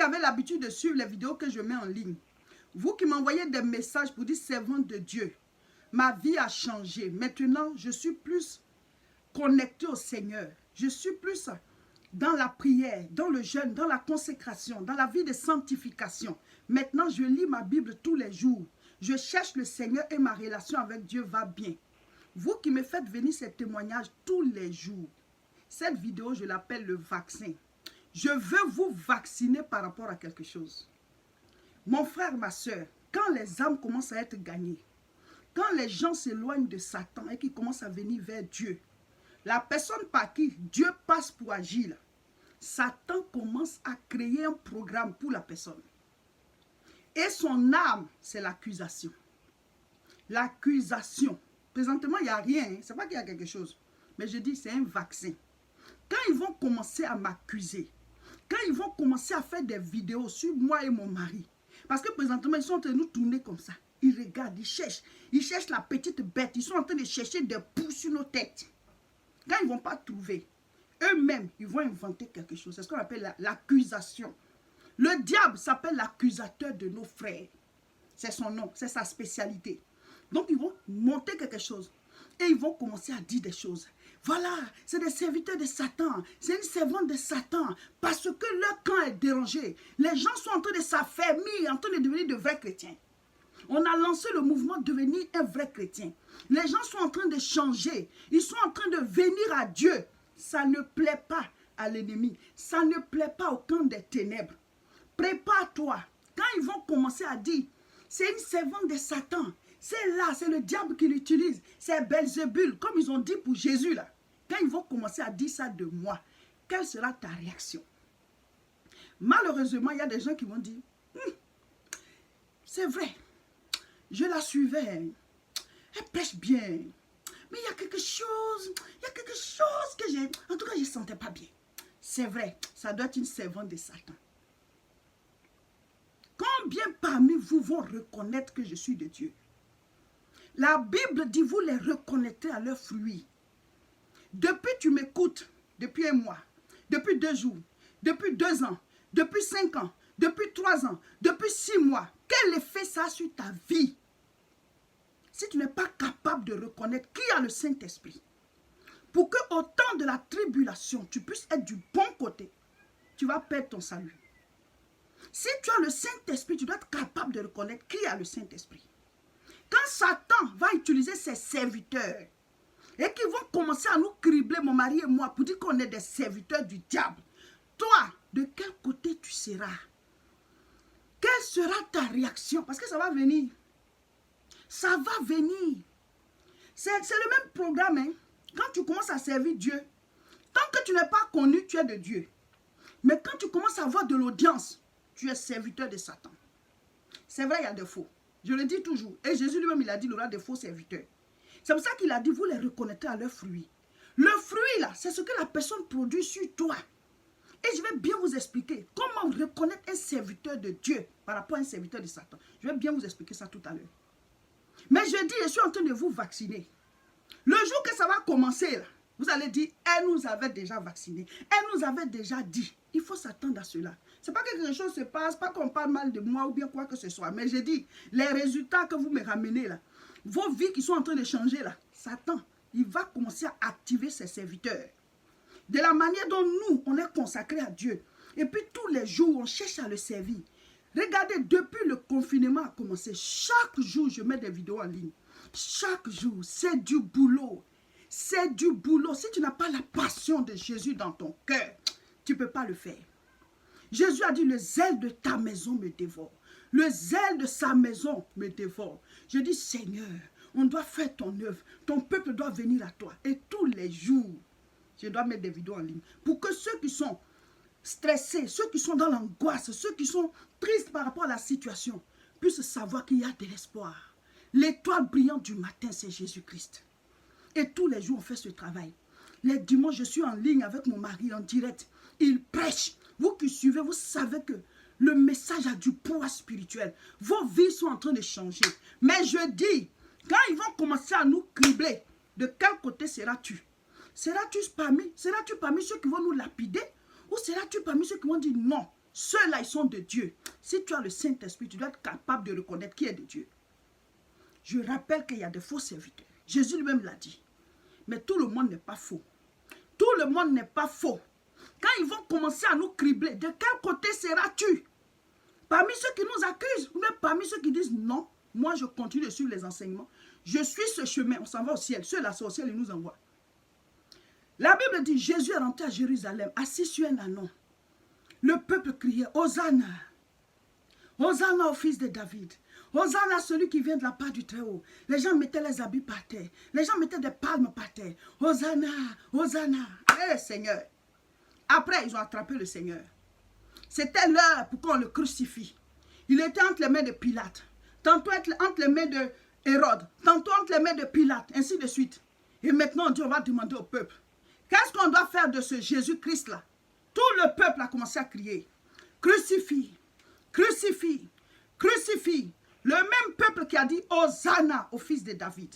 avez l'habitude de suivre les vidéos que je mets en ligne, vous qui m'envoyez des messages pour dire servante de Dieu, ma vie a changé. Maintenant, je suis plus connecté au Seigneur. Je suis plus dans la prière, dans le jeûne, dans la consécration, dans la vie de sanctification. Maintenant, je lis ma Bible tous les jours. Je cherche le Seigneur et ma relation avec Dieu va bien. Vous qui me faites venir ces témoignages tous les jours, cette vidéo, je l'appelle le vaccin. Je veux vous vacciner par rapport à quelque chose. Mon frère, ma soeur, quand les âmes commencent à être gagnées, quand les gens s'éloignent de Satan et qu'ils commencent à venir vers Dieu, la personne par qui Dieu passe pour agir, là, Satan commence à créer un programme pour la personne. Et son âme, c'est l'accusation. L'accusation. Présentement, il n'y a rien. Hein. Ce n'est pas qu'il y a quelque chose. Mais je dis, c'est un vaccin. Quand ils vont commencer à m'accuser, quand ils vont commencer à faire des vidéos sur moi et mon mari, parce que présentement, ils sont en train de nous tourner comme ça. Ils regardent, ils cherchent la petite bête. Ils sont en train de chercher des poux sur nos têtes. Quand ils ne vont pas trouver, eux-mêmes, ils vont inventer quelque chose. C'est ce qu'on appelle l'accusation. Le diable s'appelle l'accusateur de nos frères. C'est son nom, c'est sa spécialité. Donc, ils vont monter quelque chose. Et ils vont commencer à dire des choses. Voilà, c'est des serviteurs de Satan. C'est une servante de Satan. Parce que leur camp est dérangé. Les gens sont en train de s'affermir, en train de devenir de vrais chrétiens. On a lancé le mouvement devenir un vrai chrétien. Les gens sont en train de changer. Ils sont en train de venir à Dieu. Ça ne plaît pas à l'ennemi. Ça ne plaît pas au camp des ténèbres. Prépare-toi. Quand ils vont commencer à dire, c'est une servante de Satan. C'est là, c'est le diable qui l'utilise. C'est Belzébul, comme ils ont dit pour Jésus là. Quand ils vont commencer à dire ça de moi, quelle sera ta réaction? Malheureusement, il y a des gens qui vont dire, c'est vrai, je la suivais, elle prêche bien, mais il y a quelque chose que j'ai, en tout cas, je ne sentais pas bien. C'est vrai, ça doit être une servante de Satan. Combien parmi vous vont reconnaître que je suis de Dieu? La Bible dit, vous les reconnaîtrez à leurs fruits. Depuis tu m'écoutes, depuis un mois, depuis 2 jours, depuis 2 ans, depuis 5 ans, depuis 3 ans, depuis 6 mois, quel effet ça a sur ta vie? Si tu n'es pas capable de reconnaître qui a le Saint-Esprit, pour qu'au temps de la tribulation, tu puisses être du bon côté, tu vas perdre ton salut. Si tu as le Saint-Esprit, tu dois être capable de reconnaître qui a le Saint-Esprit. Quand Satan va utiliser ses serviteurs et qu'ils vont commencer à nous cribler, mon mari et moi, pour dire qu'on est des serviteurs du diable, toi, de quel côté tu seras? Quelle sera ta réaction? Parce que ça va venir. Ça va venir. C'est le même programme. Hein? Quand tu commences à servir Dieu, tant que tu n'es pas connu, tu es de Dieu. Mais quand tu commences à avoir de l'audience, tu es serviteur de Satan. C'est vrai, il y a des faux. Je le dis toujours. Et Jésus lui-même, il a dit, il y aura des faux serviteurs. C'est pour ça qu'il a dit, vous les reconnaîtrez à leurs fruits. Le fruit, là, c'est ce que la personne produit sur toi. Et je vais bien vous expliquer comment reconnaître un serviteur de Dieu par rapport à un serviteur de Satan. Je vais bien vous expliquer ça tout à l'heure. Mais je dis, je suis en train de vous vacciner. Le jour que ça va commencer, là, vous allez dire, elle nous avait déjà vaccinés. Elle nous avait déjà dit. Il faut s'attendre à cela. Ce n'est pas que quelque chose se passe, pas qu'on parle mal de moi ou bien quoi que ce soit. Mais je dis, les résultats que vous me ramenez là, vos vies qui sont en train de changer là, Satan, il va commencer à activer ses serviteurs. De la manière dont nous, on est consacrés à Dieu. Et puis tous les jours, on cherche à le servir. Regardez, depuis le confinement a commencé, chaque jour, je mets des vidéos en ligne. Chaque jour, c'est du boulot. C'est du boulot. Si tu n'as pas la passion de Jésus dans ton cœur, tu ne peux pas le faire. Jésus a dit, le zèle de ta maison me dévore. Le zèle de sa maison me dévore. Je dis, Seigneur, on doit faire ton œuvre. Ton peuple doit venir à toi. Et tous les jours, je dois mettre des vidéos en ligne. Pour que ceux qui sont stressés, ceux qui sont dans l'angoisse, ceux qui sont tristes par rapport à la situation, puissent savoir qu'il y a de l'espoir. L'étoile brillante du matin, c'est Jésus-Christ. Et tous les jours, on fait ce travail. Les dimanches, je suis en ligne avec mon mari en direct. Il prêche. Vous qui suivez, vous savez que le message a du poids spirituel. Vos vies sont en train de changer. Mais je dis, quand ils vont commencer à nous cribler, de quel côté seras-tu? Seras-tu parmi ceux qui vont nous lapider? Ou seras-tu parmi ceux qui vont dire non, Ceux-là, ils sont de Dieu. Si tu as le Saint-Esprit, tu dois être capable de reconnaître qui est de Dieu. Je rappelle qu'il y a des faux serviteurs. Jésus lui-même l'a dit. Mais tout le monde n'est pas faux. Tout le monde n'est pas faux. Quand ils vont commencer à nous cribler, de quel côté seras-tu? Parmi ceux qui nous accusent, ou même parmi ceux qui disent non, moi je continue de suivre les enseignements. Je suis ce chemin, on s'en va au ciel. Ceux-là sont au ciel, ils nous envoient. La Bible dit, Jésus est rentré à Jérusalem, assis sur un ânon. Le peuple criait, Hosanna, Hosanna au fils de David. Hosanna à celui qui vient de la part du Très-Haut. Les gens mettaient les habits par terre. Les gens mettaient des palmes par terre. Hosanna, Hosanna. Eh Seigneur. Après, ils ont attrapé le Seigneur. C'était l'heure pour qu'on le crucifie. Il était entre les mains de Pilate. Tantôt entre les mains de Hérode. Tantôt entre les mains de Pilate. Ainsi de suite. Et maintenant, Dieu va demander au peuple. Qu'est-ce qu'on doit faire de ce Jésus-Christ-là? Tout le peuple a commencé à crier. Crucifie, crucifie, crucifie. Le même peuple qui a dit Hosanna au fils de David.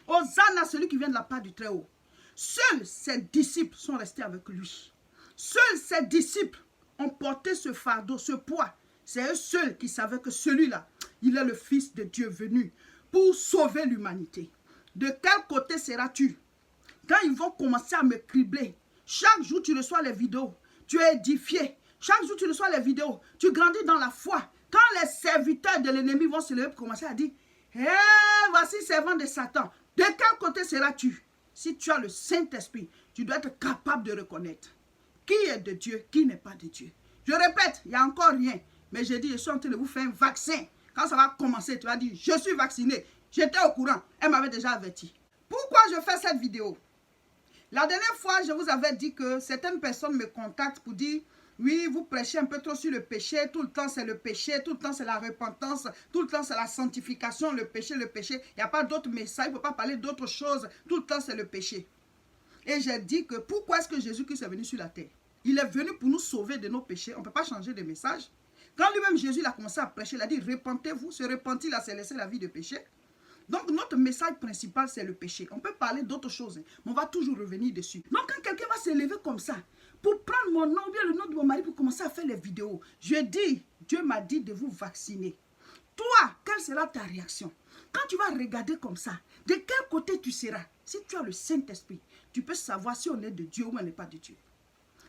Hosanna, celui qui vient de la part du Très-Haut. Seuls ses disciples sont restés avec lui. Seuls ses disciples ont porté ce fardeau, ce poids. C'est eux seuls qui savaient que celui-là, il est le Fils de Dieu venu pour sauver l'humanité. De quel côté seras-tu? Quand ils vont commencer à me cribler, chaque jour tu reçois les vidéos, tu es édifié. Chaque jour tu reçois les vidéos, tu grandis dans la foi. Quand les serviteurs de l'ennemi vont se lever pour commencer à dire, hé, voici servant de Satan. De quel côté seras-tu? Si tu as le Saint-Esprit, tu dois être capable de reconnaître qui est de Dieu, qui n'est pas de Dieu. Je répète, il n'y a encore rien. Mais j'ai dit, je suis en train de vous faire un vaccin. Quand ça va commencer, tu vas dire, je suis vacciné. J'étais au courant. Elle m'avait déjà averti. Pourquoi je fais cette vidéo? La dernière fois, je vous avais dit que certaines personnes me contactent pour dire, oui, vous prêchez un peu trop sur le péché, tout le temps c'est le péché, tout le temps c'est la repentance, tout le temps c'est la sanctification, le péché, le péché. Il n'y a pas d'autre message, il ne faut pas parler d'autre chose, tout le temps c'est le péché. Et j'ai dit que pourquoi est-ce que Jésus-Christ est venu sur la terre? Il est venu pour nous sauver de nos péchés, on ne peut pas changer de message. Quand lui-même Jésus il a commencé à prêcher, il a dit, repentez-vous, se repentir là c'est laisser la vie de péché. Donc notre message principal c'est le péché. On peut parler d'autres choses, mais on va toujours revenir dessus. Donc quand quelqu'un va se lever comme ça, pour prendre mon nom ou bien le nom de mon mari pour commencer à faire les vidéos, je dis, Dieu m'a dit de vous vacciner. Toi, quelle sera ta réaction? Quand tu vas regarder comme ça, de quel côté tu seras? Si tu as le Saint-Esprit, tu peux savoir si on est de Dieu ou on n'est pas de Dieu.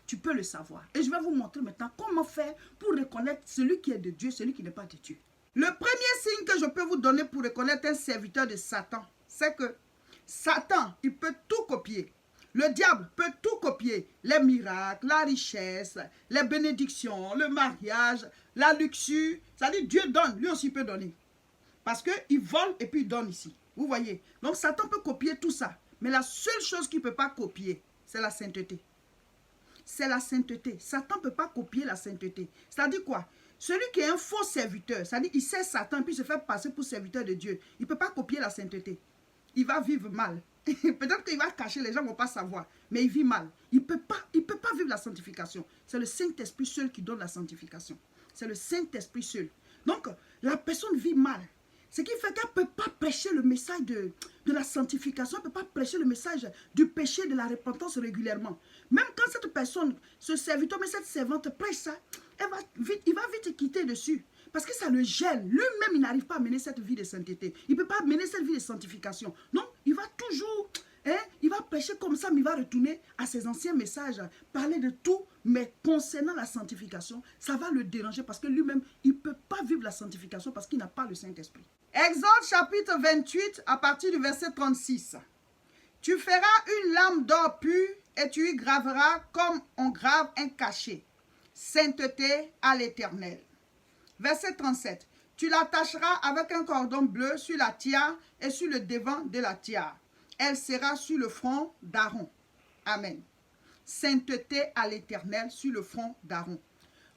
Tu peux le savoir. Et je vais vous montrer maintenant comment faire pour reconnaître celui qui est de Dieu, celui qui n'est pas de Dieu. Le premier signe que je peux vous donner pour reconnaître un serviteur de Satan, c'est que Satan, il peut tout copier. Le diable peut tout copier. Les miracles, la richesse, les bénédictions, le mariage, la luxure. C'est-à-dire Dieu donne, lui aussi peut donner. Parce qu'il vole et puis il donne ici. Vous voyez? Donc Satan peut copier tout ça. Mais la seule chose qu'il ne peut pas copier, c'est la sainteté. C'est la sainteté. Satan ne peut pas copier la sainteté. C'est-à-dire quoi? Celui qui est un faux serviteur, c'est-à-dire il sert Satan puis il se fait passer pour serviteur de Dieu. Il ne peut pas copier la sainteté. Il va vivre mal. Peut-être qu'il va cacher, les gens ne vont pas savoir. Mais il vit mal. Il ne peut pas vivre la sanctification. C'est le Saint-Esprit seul qui donne la sanctification. C'est le Saint-Esprit seul. Donc, la personne vit mal. Ce qui fait qu'elle ne peut pas prêcher le message de la sanctification. Elle ne peut pas prêcher le message du péché, de la repentance régulièrement. Même quand cette personne, ce serviteur, mais cette servante prêche ça, il va vite quitter dessus. Parce que ça le gêne. Lui-même, il n'arrive pas à mener cette vie de sainteté. Il ne peut pas mener cette vie de sanctification. Donc, il va toujours, il va prêcher comme ça, mais il va retourner à ses anciens messages, parler de tout, mais concernant la sanctification, ça va le déranger parce que lui-même, il ne peut pas vivre la sanctification parce qu'il n'a pas le Saint-Esprit. Exode chapitre 28, à partir du verset 36. Tu feras une lame d'or pur et tu y graveras comme on grave un cachet. Sainteté à l'Éternel. Verset 37. Tu l'attacheras avec un cordon bleu sur la tiare et sur le devant de la tiare. Elle sera sur le front d'Aaron. Amen. Sainteté à l'Éternel sur le front d'Aaron.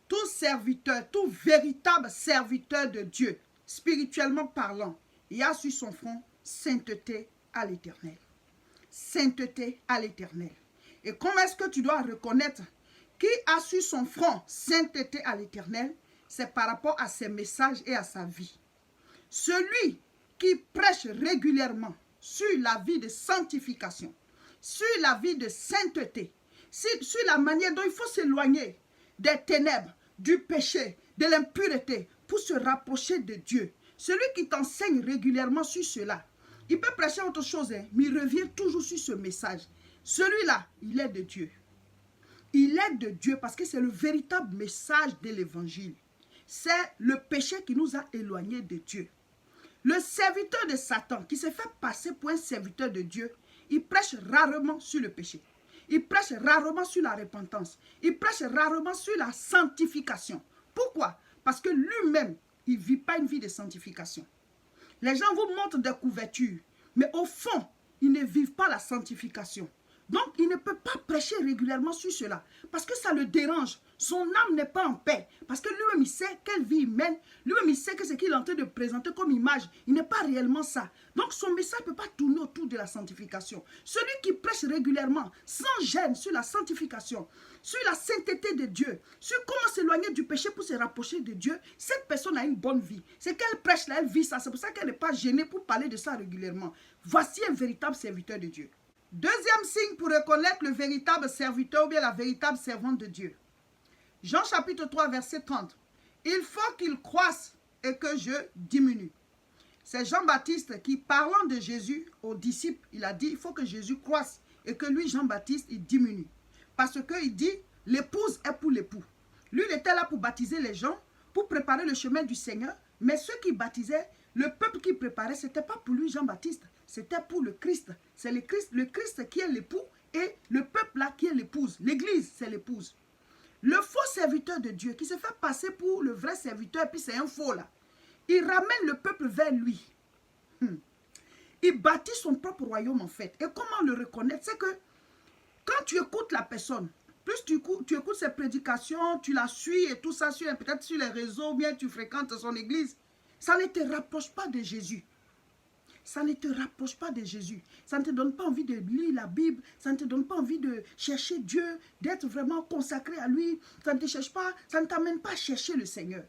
Tout serviteur, tout véritable serviteur de Dieu, spirituellement parlant, il y a sur son front sainteté à l'Éternel. Sainteté à l'Éternel. Et comment est-ce que tu dois reconnaître qui a sur son front sainteté à l'Éternel? C'est par rapport à ses messages et à sa vie. Celui qui prêche régulièrement sur la vie de sanctification, sur la vie de sainteté, sur la manière dont il faut s'éloigner des ténèbres, du péché, de l'impureté, pour se rapprocher de Dieu. Celui qui t'enseigne régulièrement sur cela, il peut prêcher autre chose, hein, mais il revient toujours sur ce message. Celui-là, il est de Dieu. Il est de Dieu parce que c'est le véritable message de l'évangile. C'est le péché qui nous a éloignés de Dieu. Le serviteur de Satan qui se fait passer pour un serviteur de Dieu, il prêche rarement sur le péché. Il prêche rarement sur la repentance. Il prêche rarement sur la sanctification. Pourquoi? Parce que lui-même, il ne vit pas une vie de sanctification. Les gens vous montrent des couvertures, mais au fond, ils ne vivent pas la sanctification. Donc, il ne peut pas prêcher régulièrement sur cela, parce que ça le dérange. Son âme n'est pas en paix, parce que lui-même, il sait quelle vie il mène. Lui-même, il sait que ce qu'il est en train de présenter comme image, il n'est pas réellement ça. Donc, son message ne peut pas tourner autour de la sanctification. Celui qui prêche régulièrement, sans gêne, sur la sanctification, sur la sainteté de Dieu, sur comment s'éloigner du péché pour se rapprocher de Dieu, cette personne a une bonne vie. C'est qu'elle prêche là, elle vit ça. C'est pour ça qu'elle n'est pas gênée pour parler de ça régulièrement. Voici un véritable serviteur de Dieu. Deuxième signe pour reconnaître le véritable serviteur ou bien la véritable servante de Dieu. Jean chapitre 3 verset 30. Il faut qu'il croisse et que je diminue. C'est Jean-Baptiste qui, parlant de Jésus aux disciples, il a dit il faut que Jésus croisse et que lui, Jean-Baptiste, il diminue. Parce qu'il dit l'épouse est pour l'époux. Lui, il était là pour baptiser les gens, pour préparer le chemin du Seigneur. Mais ceux qui baptisaient, le peuple qui préparait, ce n'était pas pour lui, Jean-Baptiste. C'était pour le Christ. C'est le Christ qui est l'époux et le peuple là qui est l'épouse. L'église, c'est l'épouse. Le faux serviteur de Dieu qui se fait passer pour le vrai serviteur, et puis c'est un faux là. Il ramène le peuple vers lui. Il bâtit son propre royaume en fait. Et comment le reconnaître? C'est que quand tu écoutes la personne, plus tu écoutes ses prédications, tu la suis et tout ça, peut-être sur les réseaux, ou bien tu fréquentes son église, ça ne te rapproche pas de Jésus. Ça ne te rapproche pas de Jésus. Ça ne te donne pas envie de lire la Bible. Ça ne te donne pas envie de chercher Dieu, d'être vraiment consacré à lui. Ça ne t'amène pas à chercher le Seigneur.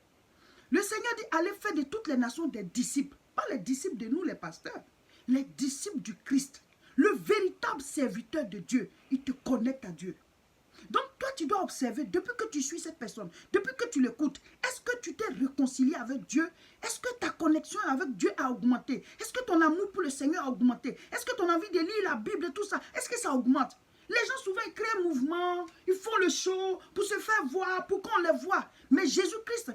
Le Seigneur dit, allez faire de toutes les nations des disciples. Pas les disciples de nous, les pasteurs. Les disciples du Christ. Le véritable serviteur de Dieu. Il te connecte à Dieu. Donc, toi, tu dois observer, depuis que tu suis cette personne, depuis que tu l'écoutes, est-ce que tu t'es réconcilié avec Dieu? Est-ce que ta connexion avec Dieu a augmenté? Est-ce que ton amour pour le Seigneur a augmenté? Est-ce que ton envie de lire la Bible et tout ça, est-ce que ça augmente? Les gens souvent ils créent un mouvement, ils font le show pour se faire voir, pour qu'on les voit. Mais Jésus-Christ,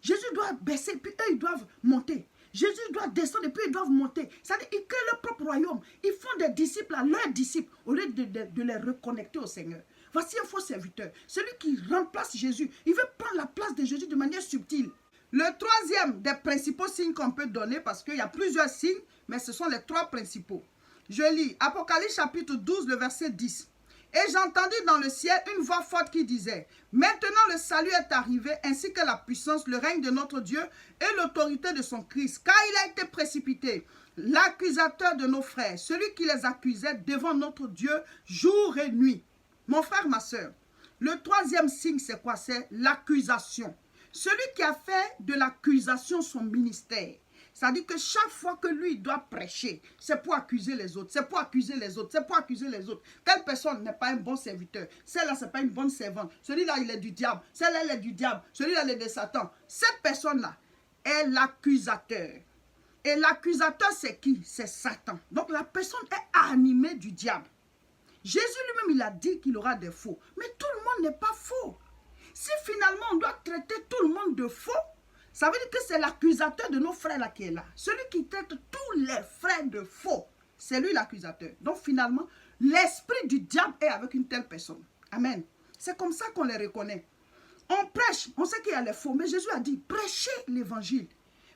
Jésus doit baisser, puis eux, ils doivent monter. Jésus doit descendre et puis ils doivent monter. C'est-à-dire qu'ils créent leur propre royaume. Ils font des disciples à leurs disciples au lieu de les reconnecter au Seigneur. Voici un faux serviteur. Celui qui remplace Jésus. Il veut prendre la place de Jésus de manière subtile. Le troisième des principaux signes qu'on peut donner, parce qu'il y a plusieurs signes, mais ce sont les trois principaux. Je lis Apocalypse chapitre 12, le verset 10. Et j'entendis dans le ciel une voix forte qui disait, « Maintenant le salut est arrivé, ainsi que la puissance, le règne de notre Dieu et l'autorité de son Christ, car il a été précipité, l'accusateur de nos frères, celui qui les accusait devant notre Dieu jour et nuit. » Mon frère, ma soeur, le troisième signe, c'est quoi? C'est l'accusation. Celui qui a fait de l'accusation son ministère. C'est-à-dire que chaque fois que lui doit prêcher, c'est pour accuser les autres, c'est pour accuser les autres, c'est pour accuser les autres. Telle personne n'est pas un bon serviteur, celle-là, ce n'est pas une bonne servante, celui-là, il est du diable, celle-là, elle est du diable, celui-là, il est de Satan. Cette personne-là est l'accusateur. Et l'accusateur, c'est qui? C'est Satan. Donc la personne est animée du diable. Jésus lui-même, il a dit qu'il aura des faux. Mais tout le monde n'est pas faux. Si finalement on doit traiter tout le monde de faux, ça veut dire que c'est l'accusateur de nos frères là qui est là. Celui qui traite tous les frères de faux, c'est lui l'accusateur. Donc finalement, l'esprit du diable est avec une telle personne. Amen. C'est comme ça qu'on les reconnaît. On prêche, on sait qu'il y a les faux, mais Jésus a dit, prêchez l'évangile.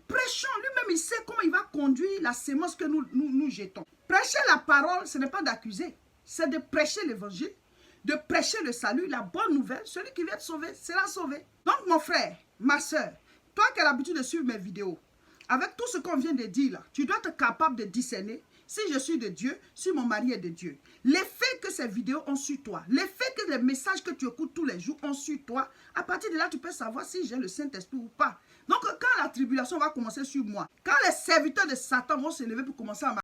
Prêchons, lui-même il sait comment il va conduire la sémence que nous jetons. Prêcher la parole, ce n'est pas d'accuser. C'est de prêcher l'évangile, de prêcher le salut, la bonne nouvelle. Celui qui vient te sauver, sera sauvé. Donc mon frère, ma soeur, toi qui as l'habitude de suivre mes vidéos, avec tout ce qu'on vient de dire là, tu dois être capable de discerner si je suis de Dieu, si mon mari est de Dieu. L'effet que ces vidéos ont sur toi, l'effet que les messages que tu écoutes tous les jours ont sur toi, à partir de là, tu peux savoir si j'ai le Saint-Esprit ou pas. Donc quand la tribulation va commencer sur moi, quand les serviteurs de Satan vont se lever pour commencer à